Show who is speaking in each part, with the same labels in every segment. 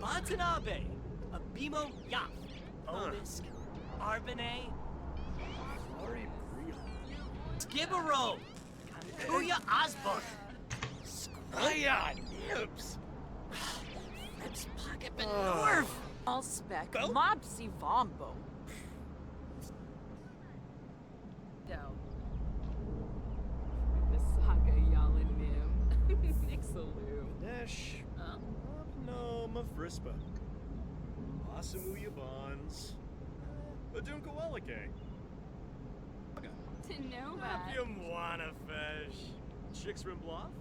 Speaker 1: Watanabe, Abimo Yaf, Omisk, Arbane, Skibberoo, Kuya Osborne,
Speaker 2: Raya, Nibs!
Speaker 1: Lips Pocket Benorf,
Speaker 3: Allspec,
Speaker 2: Go.
Speaker 3: Mopsy Vombo. Misaga Yalanim. Nixaloo.
Speaker 2: Nesh.
Speaker 3: Huh?
Speaker 2: No, Mafrispa. Asamu Yabons. Adunkawalake.
Speaker 3: Tenoma.
Speaker 2: Yamwana Fesh. Chicks Rimbloff.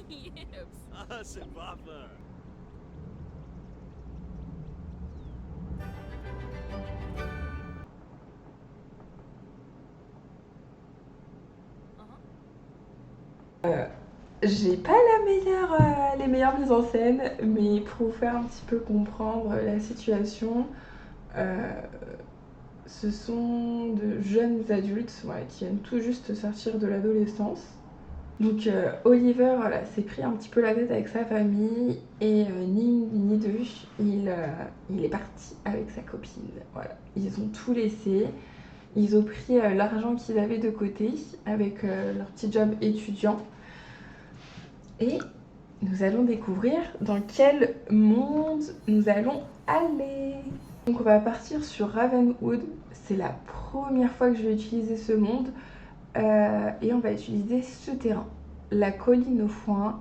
Speaker 3: Yips.
Speaker 2: Asabafa.
Speaker 4: J'ai pas les meilleures mises en scène, mais pour vous faire un petit peu comprendre la situation, ce sont de jeunes adultes qui viennent tout juste sortir de l'adolescence. Donc Oliver s'est pris un petit peu la tête avec sa famille et ni une ni deux, il est parti avec sa copine. Voilà. Ils ont tout laissé, ils ont pris l'argent qu'ils avaient de côté avec leur petit job étudiant. Et nous allons découvrir dans quel monde nous allons aller. Donc on va partir sur Ravenwood. C'est la première fois que je vais utiliser ce monde. Et on va utiliser ce terrain. La colline au foin.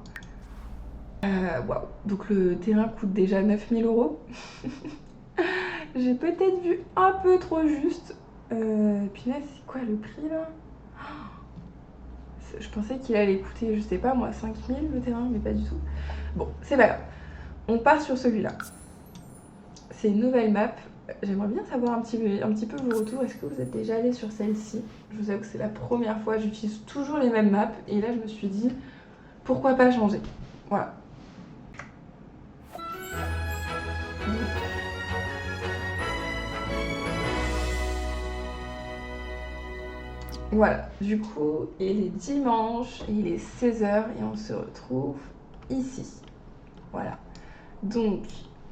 Speaker 4: Waouh. Donc le terrain coûte déjà 9000 €. J'ai peut-être vu un peu trop juste. Puis là, c'est quoi le prix là? Je pensais qu'il allait coûter, je sais pas moi, 5000 le terrain, mais pas du tout. Bon, c'est pas grave. On part sur celui-là. C'est une nouvelle map. J'aimerais bien savoir un petit peu vos retours. Est-ce que vous êtes déjà allé sur celle-ci? Je vous avoue que c'est la première fois. J'utilise toujours les mêmes maps. Et là, je me suis dit, pourquoi pas changer? Voilà. Voilà, du coup, il est dimanche, il est 16 h et on se retrouve ici. Voilà. Donc,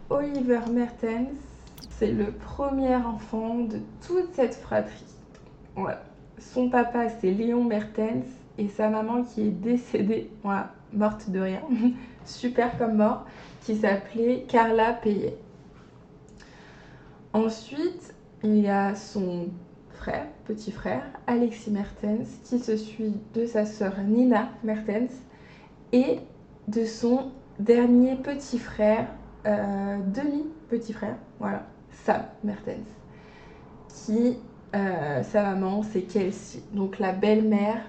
Speaker 4: Oliver Mertens, c'est le premier enfant de toute cette fratrie. Voilà. Son papa, c'est Léon Mertens et sa maman qui est décédée, voilà, morte de rien, super comme mort, qui s'appelait Carla Payet. Ensuite, il y a son frère, petit frère, Alexis Mertens, qui se suit de sa sœur Nina Mertens et de son dernier petit frère, demi-petit frère, voilà, Sam Mertens, qui, sa maman, c'est Kelsey, donc la belle-mère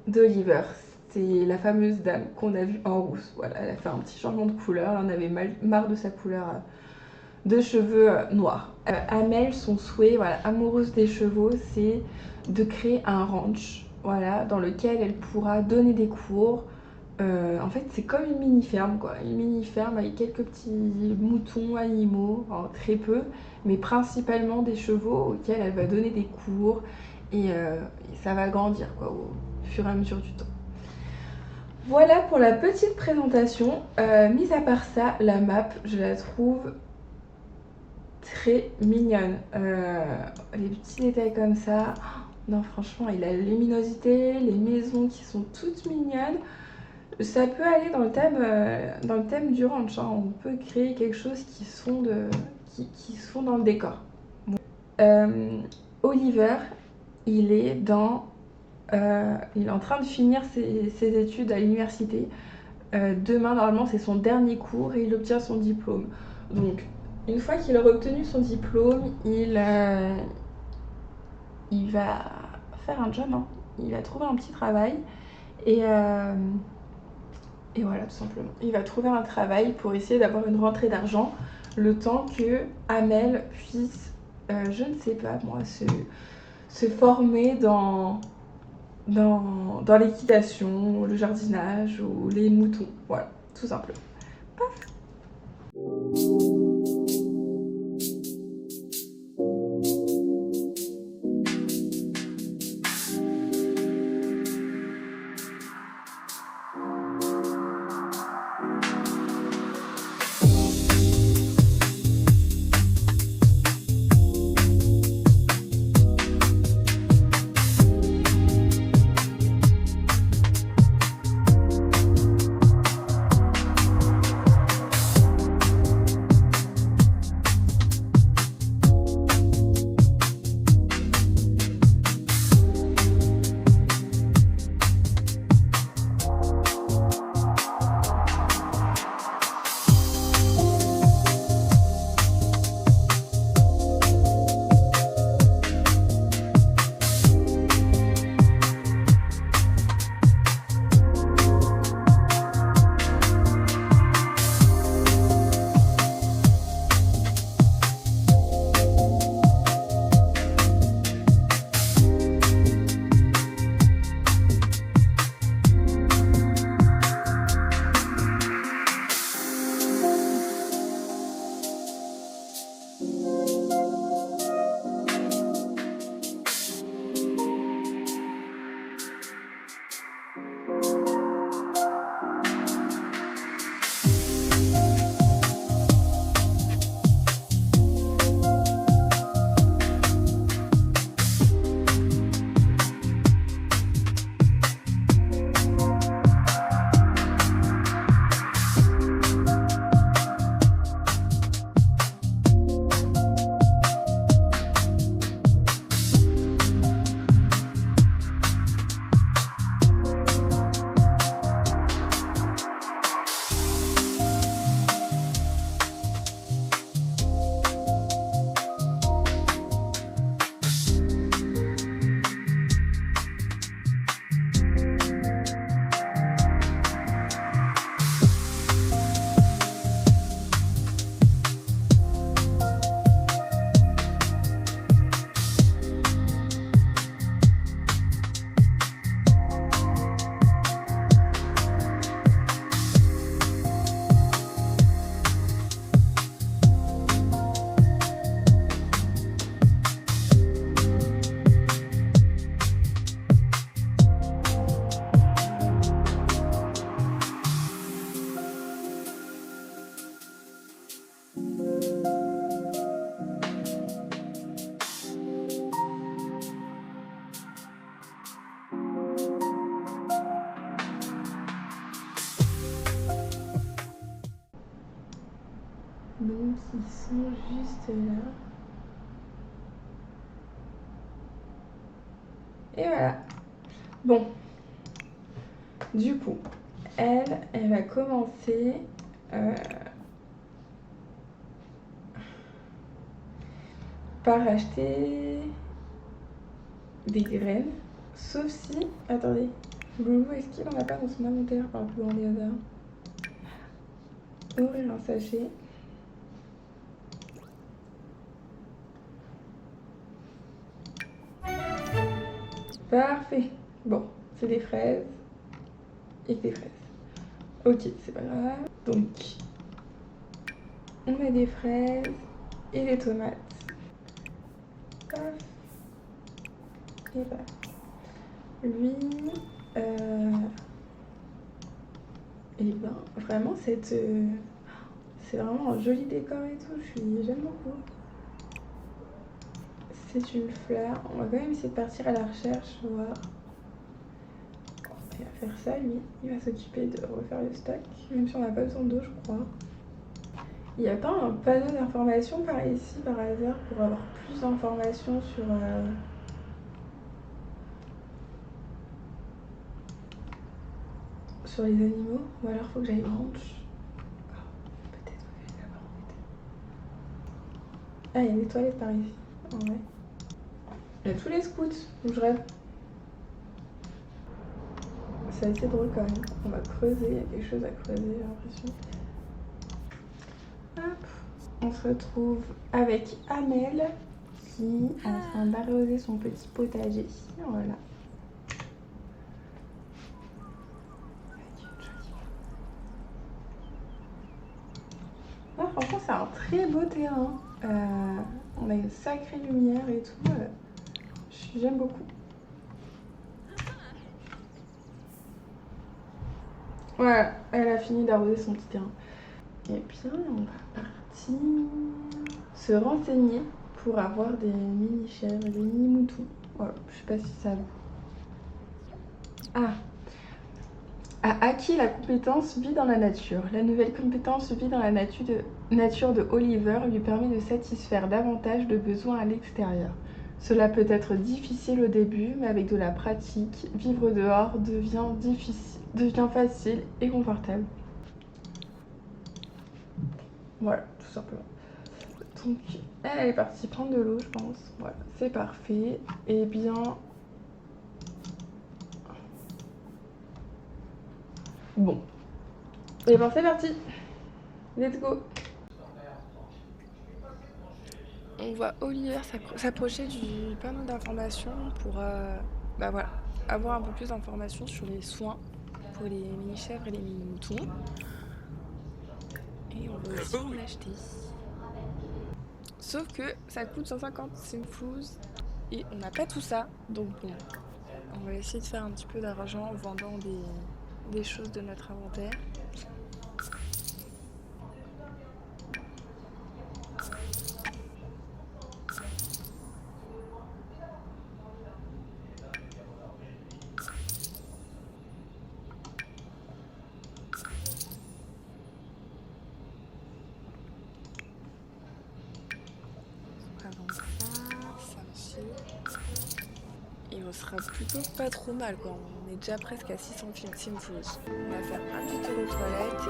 Speaker 4: d'Oliver. C'est la fameuse dame qu'on a vue en rousse. Voilà, elle a fait un petit changement de couleur, elle en avait marre de sa couleur de cheveux noirs. Amel, son souhait, voilà, amoureuse des chevaux, c'est de créer un ranch, voilà, dans lequel elle pourra donner des cours. En fait, c'est comme une mini-ferme, quoi. Une mini-ferme avec quelques petits moutons, animaux, enfin, très peu, mais principalement des chevaux auxquels elle va donner des cours et ça va grandir, quoi, au fur et à mesure du temps. Voilà pour la petite présentation. Mis à part ça, la map, je la trouve très mignonne. Les petits détails comme ça. Non, franchement, il a la luminosité, les maisons qui sont toutes mignonnes. Ça peut aller dans le thème du ranch, hein. On peut créer quelque chose qui se fond dans le décor. Bon. Oliver, il est en train de finir ses études à l'université. Demain, normalement, c'est son dernier cours et il obtient son diplôme. Donc, une fois qu'il aura obtenu son diplôme, il va faire un job, hein. Il va trouver un petit travail et voilà, tout simplement. Il va trouver un travail pour essayer d'avoir une rentrée d'argent le temps que Amel puisse, je ne sais pas moi, se former dans l'équitation, le jardinage ou les moutons. Voilà, tout simplement. Paf. Ils sont juste là. Et voilà. Bon. Du coup, elle va commencer par acheter des graines. Sauf si... Attendez. Loulou, est-ce qu'il en a pas dans son inventaire par le plus grand des hasards? Ouvrir un sachet. Parfait. Bon, c'est des fraises. Et des fraises. Ok, c'est pas grave. Donc, on met des fraises et des tomates. Paf. Et paf. Lui, et ben, vraiment, c'est vraiment un joli décor et tout. J'aime beaucoup. C'est une fleur. On va quand même essayer de partir à la recherche, voir. Il va faire ça, lui. Il va s'occuper de refaire le stock, même si on n'a pas besoin d'eau, je crois. Il n'y a pas un panneau d'information par ici, par hasard, pour avoir plus d'informations sur les animaux? Ou alors faut que j'aille ranch. Peut-être que je vais là-bas en fait. Ah, il y a des toilettes par ici. En vrai. Il y a tous les scouts, où je rêve. C'est assez drôle quand même. On va creuser, il y a quelque chose à creuser, j'ai l'impression. Hop. On se retrouve avec Amel qui est en train d'arroser son petit potager. Voilà. Ah, franchement, c'est un très beau terrain. On a une sacrée lumière et tout. J'aime beaucoup. Voilà, elle a fini d'arroser son petit terrain. Et bien, on va partir se renseigner pour avoir des mini-chèvres, des mini-moutons. Voilà, je sais pas si ça... Ah, a acquis la compétence Vie dans la nature. La nouvelle compétence Vie dans la nature de Oliver lui permet de satisfaire davantage de besoins à l'extérieur. Cela peut être difficile au début, mais avec de la pratique, vivre dehors devient facile et confortable. Voilà, tout simplement. Donc, elle est partie prendre de l'eau, je pense. Voilà, c'est parfait. Et bien... Bon. Et bien, c'est parti. Let's go. On voit Oliver s'approcher du panneau d'information pour voilà, avoir un peu plus d'informations sur les soins pour les mini-chèvres et les mini-moutons. Et on va aussi en acheter. Sauf que ça coûte 150 simfous et on n'a pas tout ça. Donc bon, on va essayer de faire un petit peu d'argent en vendant des choses de notre inventaire. Et on sera plutôt pas trop mal quoi, on est déjà presque à 600 simfous. On va faire un petit tour aux toilettes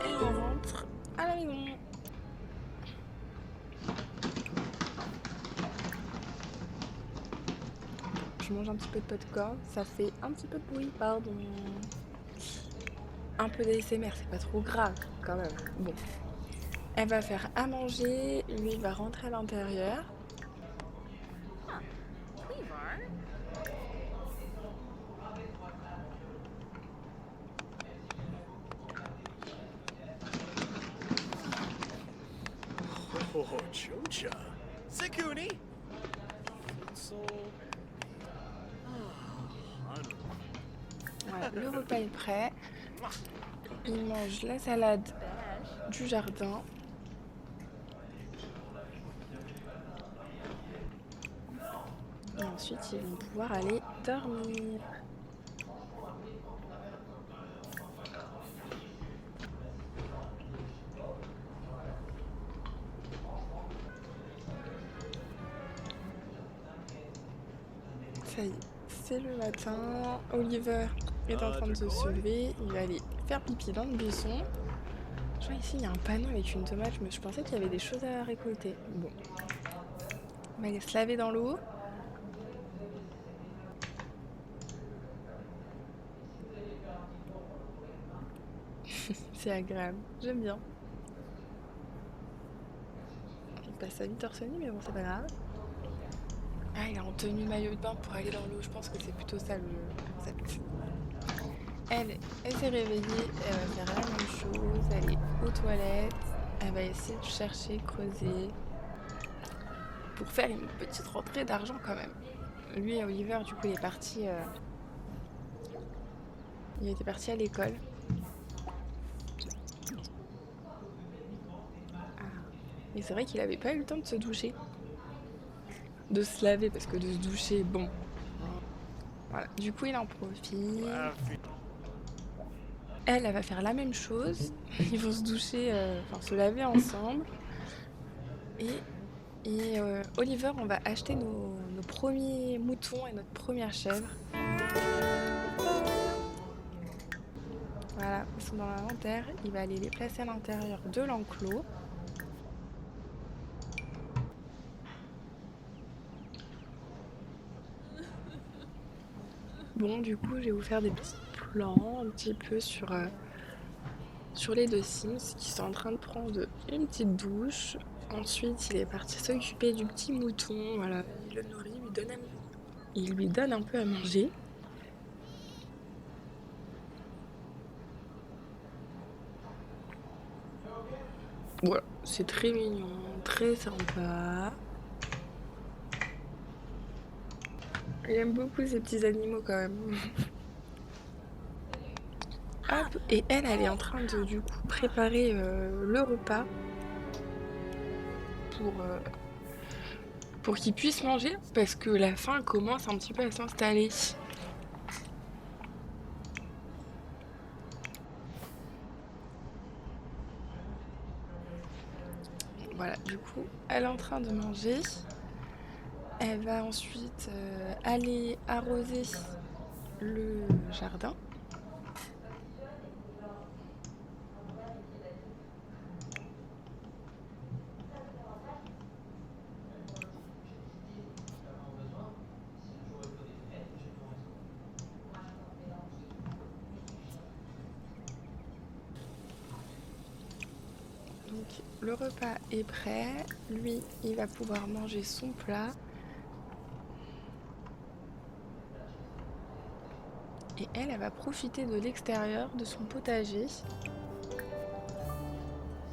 Speaker 4: et on rentre à la maison. Je mange un petit peu de popcorn, ça fait un petit peu de bruit, pardon. Un peu d'ASMR, c'est pas trop grave quand même. Bon. Elle va faire à manger, lui il va rentrer à l'intérieur.
Speaker 2: Oh, Chocha. Sekuni.
Speaker 4: Voilà, le repas est prêt. Il mange la salade du jardin. Et ensuite, ils vont pouvoir aller dormir. Ça y est, c'est le matin. Oliver est en train de se lever. Il va aller faire pipi dans le buisson. Je vois ici, il y a un panneau avec une tomate. Je pensais qu'il y avait des choses à récolter. Bon. On va aller se laver dans l'eau. C'est agréable. J'aime bien. Il passe à 8h mais bon, c'est pas grave. Ah, il est en tenue maillot de bain pour aller dans l'eau. Je pense que c'est plutôt ça le concept. Elle s'est réveillée, elle va faire la même chose. Elle est aux toilettes. Elle va essayer de chercher, creuser. Pour faire une petite rentrée d'argent quand même. Lui, Oliver, du coup, il est parti. Il était parti à l'école. Mais c'est vrai qu'il avait pas eu le temps de se doucher. De se laver, parce que de se doucher, bon. Voilà, du coup il en profite. Elle va faire la même chose. Ils vont se doucher, enfin se laver ensemble. Et Oliver, on va acheter nos premiers moutons et notre première chèvre. Voilà, ils sont dans l'inventaire. Il va aller les placer à l'intérieur de l'enclos. Bon, du coup, je vais vous faire des petits plans un petit peu sur les deux Sims qui sont en train de prendre une petite douche. Ensuite, il est parti s'occuper du petit mouton. Voilà, il le nourrit, il lui donne un peu à manger. Voilà, c'est très mignon, très sympa. J'aime beaucoup ces petits animaux quand même. Hop, et elle est en train de du coup préparer le repas pour qu'il puisse manger parce que la faim commence un petit peu à s'installer. Voilà, du coup, elle est en train de manger. Elle va ensuite aller arroser le jardin. Donc le repas est prêt. Lui, il va pouvoir manger son plat. Et elle va profiter de l'extérieur de son potager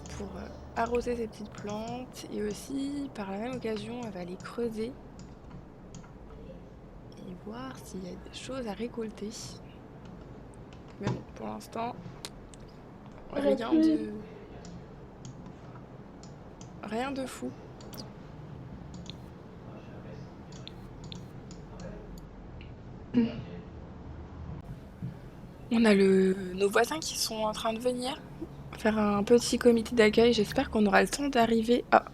Speaker 4: pour arroser ses petites plantes et aussi, par la même occasion, elle va aller creuser et voir s'il y a des choses à récolter. Mais bon, pour l'instant, rien de fou. On a nos voisins qui sont en train de venir faire un petit comité d'accueil. J'espère qu'on aura le temps d'arriver. Ah,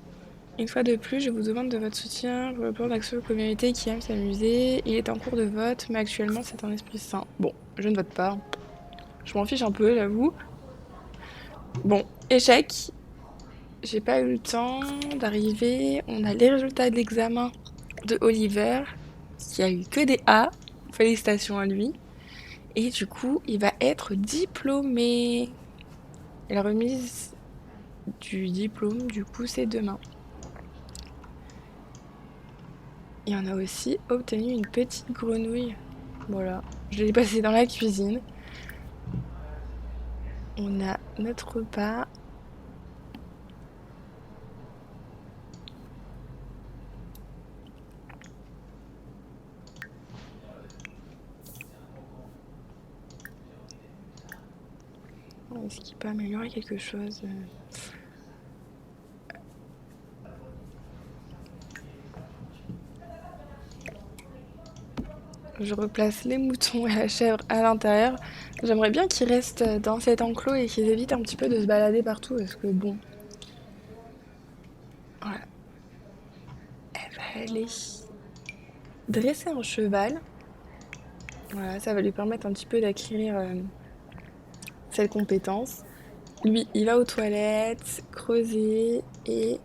Speaker 4: une fois de plus, je vous demande de votre soutien pour le plan d'action aux communautés qui aiment s'amuser. Il est en cours de vote, mais actuellement c'est un esprit sain. Bon, je ne vote pas. Je m'en fiche un peu, j'avoue. Bon, échec. J'ai pas eu le temps d'arriver. On a les résultats de l'examen de Oliver, qui a eu que des A. Félicitations à lui. Et du coup, il va être diplômé. Et la remise du diplôme, du coup, c'est demain. Et on a aussi obtenu une petite grenouille. Voilà, je l'ai passée dans la cuisine. On a notre repas. Est-ce qu'il peut améliorer quelque chose? Je replace les moutons et la chèvre à l'intérieur. J'aimerais bien qu'ils restent dans cet enclos et qu'ils évitent un petit peu de se balader partout parce que bon... Voilà. Elle va aller dresser un cheval. Voilà, ça va lui permettre un petit peu d'acquérir cette compétence. Lui, il va aux toilettes, creuser et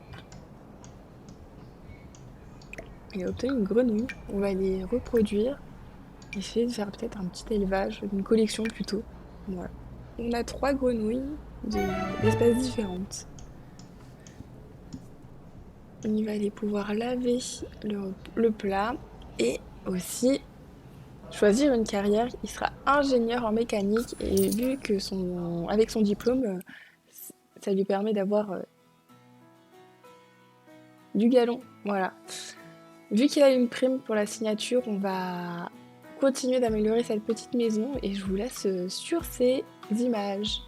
Speaker 4: il a obtenu une grenouille. On va les reproduire. Essayer de faire peut-être un petit élevage, une collection plutôt. Voilà. On a 3 grenouilles d'espèces différentes. Il va aller pouvoir laver le plat et aussi choisir une carrière. Il sera ingénieur en mécanique et vu que avec son diplôme, ça lui permet d'avoir du galon. Voilà. Vu qu'il a une prime pour la signature, on va continuer d'améliorer cette petite maison et je vous laisse sur ces images.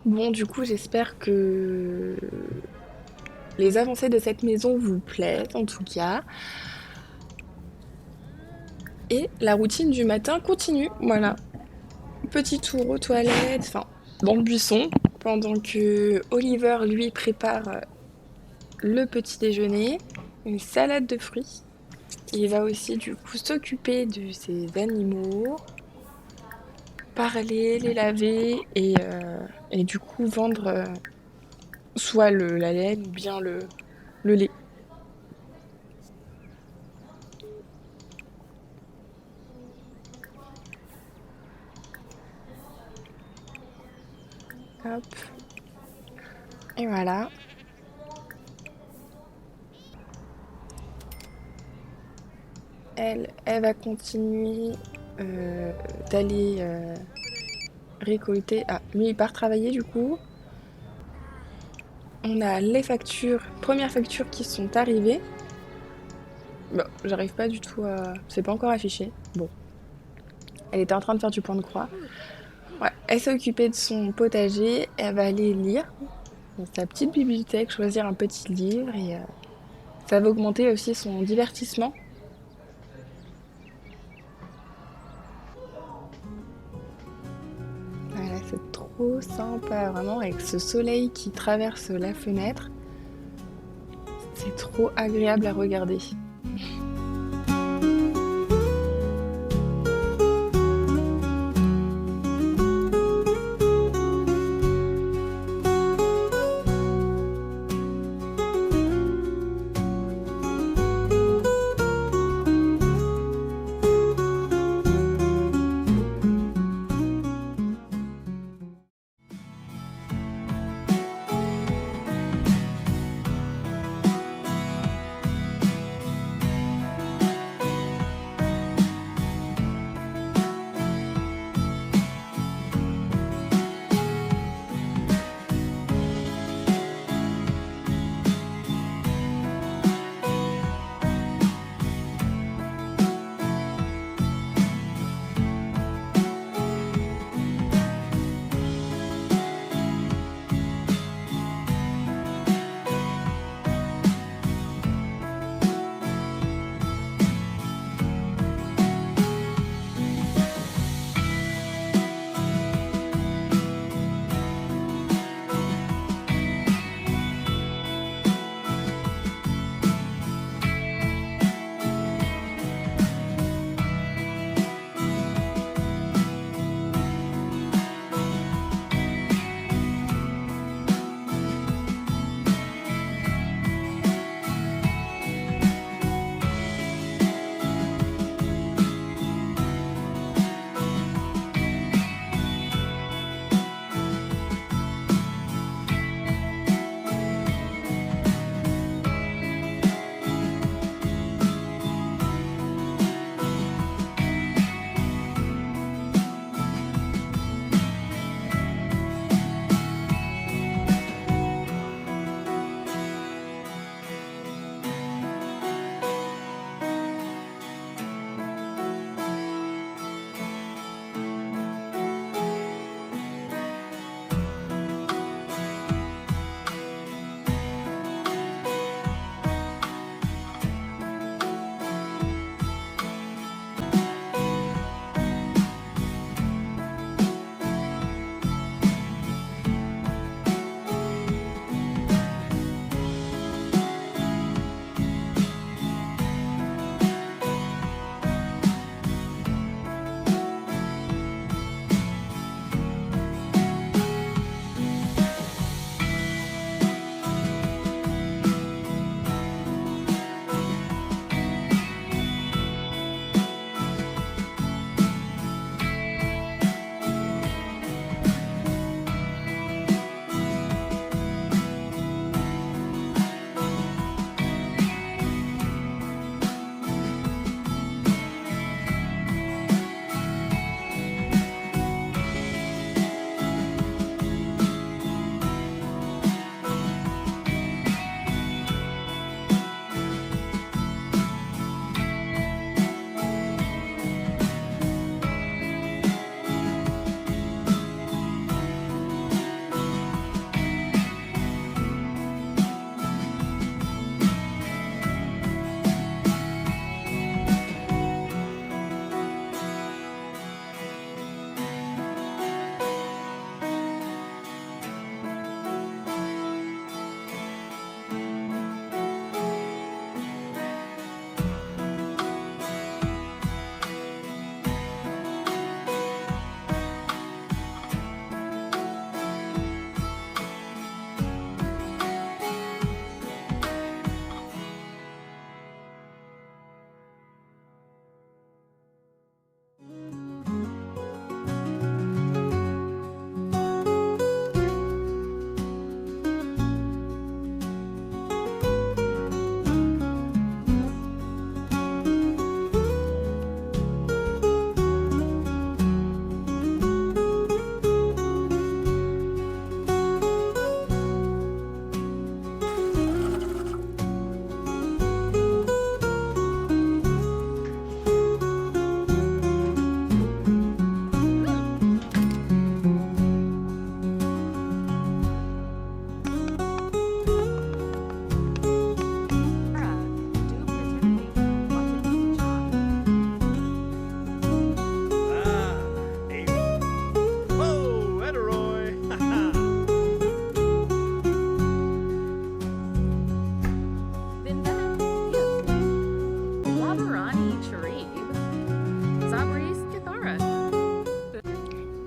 Speaker 4: Bon, du coup, j'espère que les avancées de cette maison vous plaisent, en tout cas. Et la routine du matin continue, voilà. Petit tour aux toilettes, enfin, dans le buisson, pendant que Oliver, lui, prépare le petit déjeuner, une salade de fruits. Il va aussi, du coup, s'occuper de ses animaux, parler, les laver et du coup vendre soit la laine ou bien le lait. Hop. Et voilà. Elle va continuer d'aller récolter. Ah, lui il part travailler du coup. On a les factures, premières factures qui sont arrivées. Bon, j'arrive pas du tout à... C'est pas encore affiché. Bon. Elle était en train de faire du point de croix. Ouais, elle s'est occupée de son potager. Elle va aller lire dans sa petite bibliothèque, choisir un petit livre et ça va augmenter aussi son divertissement. Voilà, c'est trop sympa, vraiment, avec ce soleil qui traverse la fenêtre. C'est trop agréable à regarder.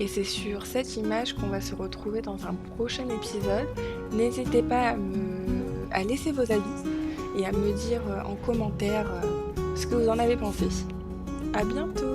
Speaker 4: Et c'est sur cette image qu'on va se retrouver dans un prochain épisode. N'hésitez pas à laisser vos avis et à me dire en commentaire ce que vous en avez pensé. À bientôt!